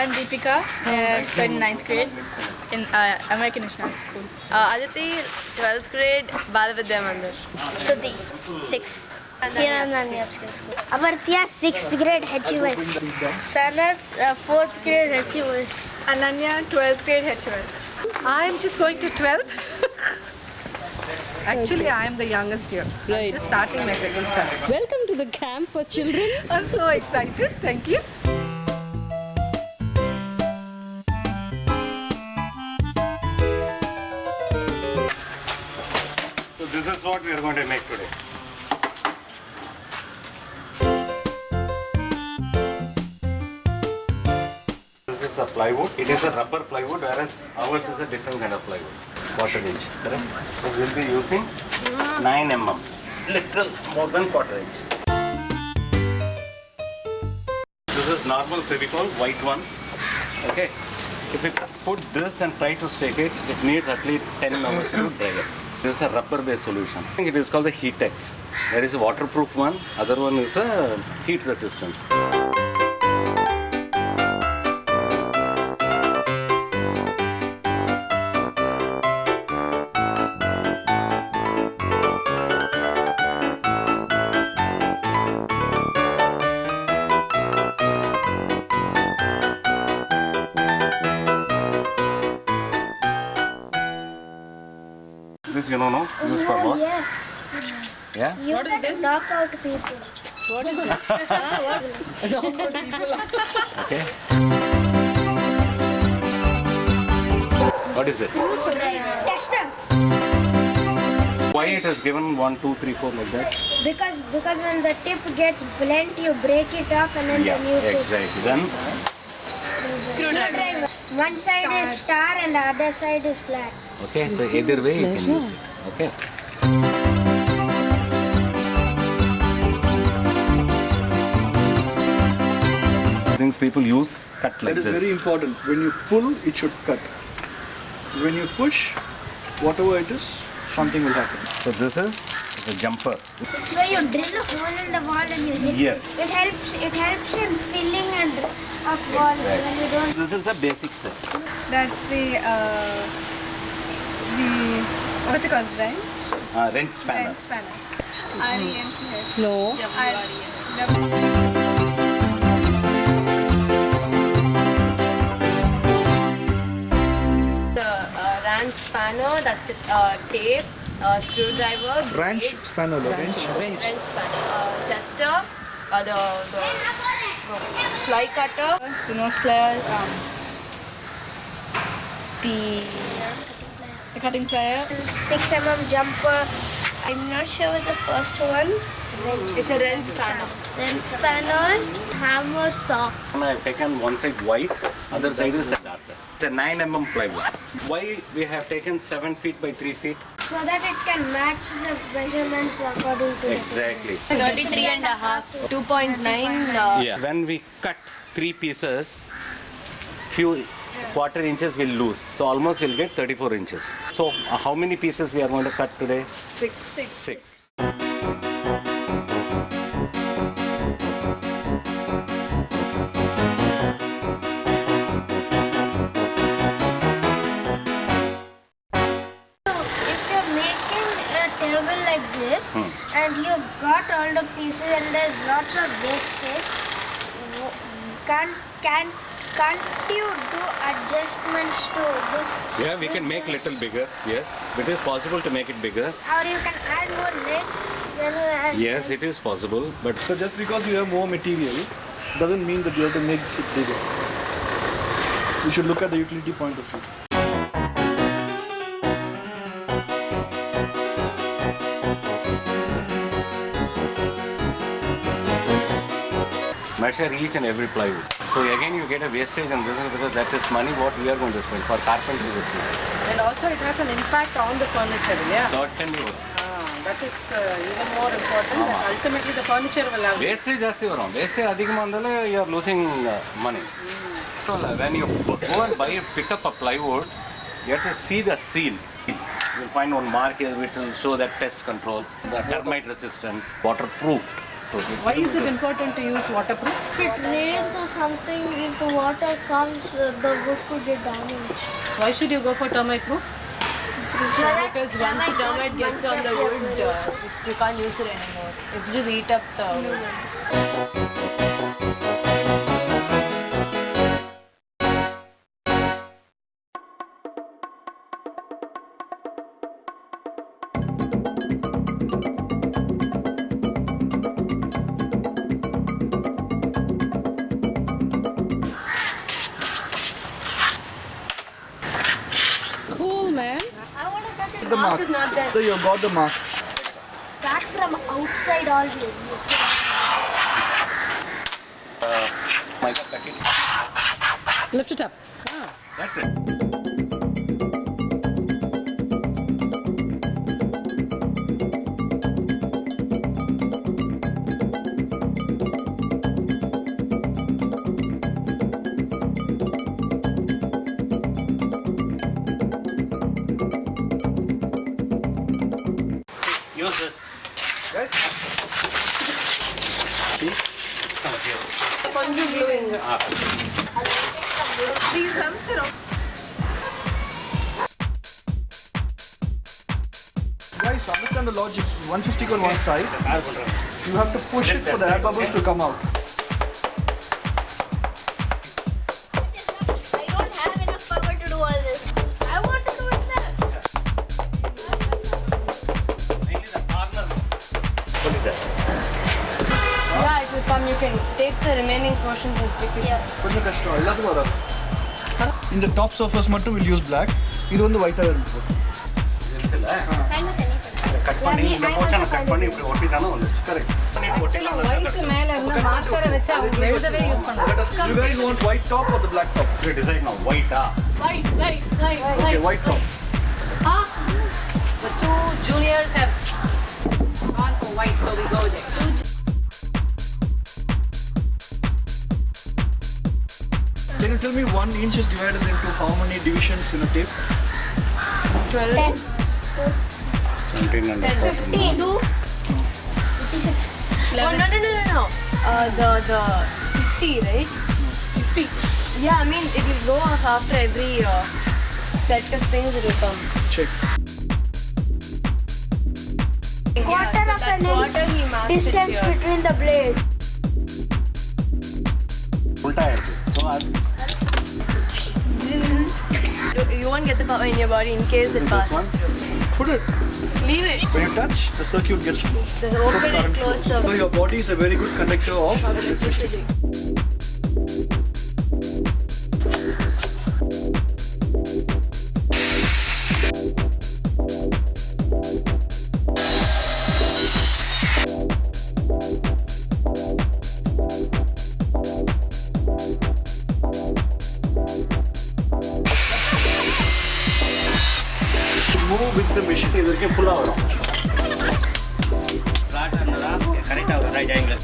I'm Deepika. I'm studying 9th grade in American International School. Aditi, 12th grade, Balavidya Mandir. Stuti, 6. Hiranandani Upscale School. Amartya, 6th grade, HUS. Sanat, 4th grade, HUS. Ananya, 12th grade HOS. I'm just going to 12th. Actually, I am the youngest here. I'm just starting my second standard. Welcome to the camp for children. I'm so excited. Thank you. So this is what we are going to make today. This is a plywood. It is a rubber plywood, whereas ours is a different kind of plywood. Quarter inch, correct? So we'll be using 9 mm, little more than quarter inch. This is normal Fevicol, white one. Okay. If you put this and try to stake it, it needs at least 10 hours to dry it. This is a rubber-based solution. It is called the Heatex. There is a waterproof one. Other one is a heat resistance. This you know, no? Used for what? Yes. Yeah? What is this? Knock out people. What is this? Okay. What is this? Tester. Why it is given 1, 2, 3, 4 like that? Because when the tip gets blunt, you break it off and then Yeah, the new tip. exactly. Then Screwdriver. One side is star and the other side is flat. okay, so either way you can use it. Okay. Things people use cut like That is this. very important. When you pull, it should cut. When you push, whatever it is, something will happen. So this is the jumper. So you drill a hole in the wall and you hit Yes. it. It helps in filling and of wall when you don't. This is a basic set. That's the what's it called? Wrench? Wrench spanner. Wrench spanner. R-E-N-C-H. No. The wrench spanner, that's the tape, screwdriver, Wrench, blade, spanner, the wrench. wrench spanner, tester, the fly cutter, The nose pliers. The cutting plier. 6 mm jumper. I'm not sure what the first one. it's a wrench spanner. Then spanner, hammer, saw. I have taken one side white, other side is a darker. It's a 9 mm plywood. Why we have taken 7 feet by 3 feet? So that it can match the measurements according to Exactly. 33 and a half, 2.9. Yeah. When we cut 3 pieces, few quarter inches will lose. So almost we'll get 34 inches. So how many pieces we are going to cut today? 6. If you're making a table like this and you've got all the pieces and there's lots of wastage, can't you do adjustments to this? Yeah, we can make little bigger. Yes, it is possible to make it bigger. Or you can add more legs. Then you add Yes, it is possible. But So just because you have more material, doesn't mean that you have to make it bigger. You should look at the utility point of view. measure each and every plywood. So again you get a wastage and this is because that is money what we are going to spend for carpentry this year. And also it has an impact on the furniture, yeah? Certainly. That is even more important. That ultimately the furniture will have. Wastage ಜಾಸ್ತಿ ವரும். Wastage அதிகமா இருந்தாலே you are losing money. So when you go and pick up a plywood, you have to see the seal. You'll find one mark here which will show that pest control, the termite resistant, waterproof. Why is it important to use waterproof? If it rains or something, if the water comes, the wood could get damaged. Why should you go for termite proof? Because once the termite gets on the wood, you can't use it anymore. It just eat up the wood. Cool, man. I want to get it The mark. Is not there. So you got the mark. back from outside always. Michael, cut it. Lift it up. That's it. Use this. Guys, See? Some here. Conju gluing. These lumps are guys, understand the logic. Once you stick on one side, you have to push it for the air bubbles to come out. I don't have enough power to do all this. I want to do it there. Mainly the corner. What is that? Yeah, it will come. You can take the remaining portions and stick it. கொஞ்சம் கஷ்டம் எல்லாத்துக்கும் வராது. இந்த top surface மட்டும் will use black. இது வந்து white-ஆ இருக்கும். Cut பண்ணி இந்த போர்ஷனை கட் பண்ணி இப்படி ஒட்டிட்டாலும் வந்துச்சு. Correct. White மேல இருந்து மார்க்கரை வச்சு அவங்க எழுதவே யூஸ் பண்றாங்க. You guys want white top or the black top? We decide now. White Okay, white top. The two juniors have gone for white, so we go there. Can you tell me 1 inch is divided into how many divisions in a tape? 12. 17 and 14. 56. Oh, no. The 50, right? 50. Yeah, I mean, it will go off after every set of things, it will come. Check. Quarter so of that an quarter he inch marks it distance here. between the blade. ಉಲ್ಟಾ ಇರ್ತದೆ. So ಅದು You won't get the power in your body in case it this passes. one. Put it. Leave it. When you touch, the circuit gets closed. The open and current closed flows. So circuit. your body is a very good conductor of Electricity. move with the machine. இது வரைக்கும் ஃபுல்லாக வரும். Flat இருந்தால் கரெக்டாக right angle.